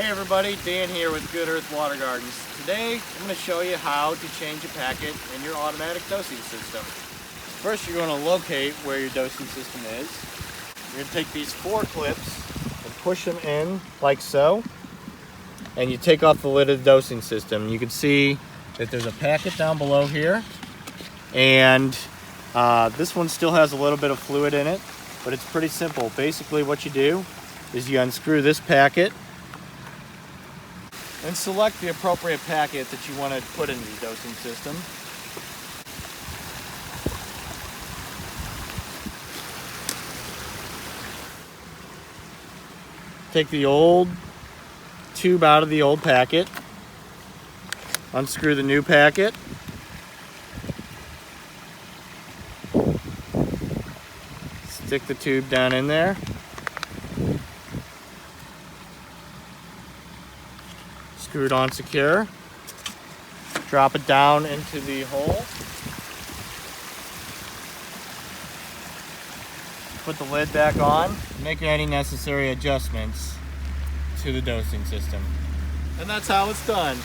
Hey everybody, Dan here with Good Earth Water Gardens. Today I'm going to show you how to change a packet in your automatic dosing system. First you're going to locate where your dosing system is. You're going to take these 4 clips and push them in like so. And you take off the lid of the dosing system. You can see that there's a packet down below here. And this one still has a little bit of fluid in it, but it's pretty simple. Basically what you do is you unscrew this packet and select the appropriate packet that you want to put into the dosing system. Take the old tube out of the old packet, unscrew the new packet, stick the tube down in there, screw it on secure, drop it down into the hole, put the lid back on, make any necessary adjustments to the dosing system. And that's how it's done.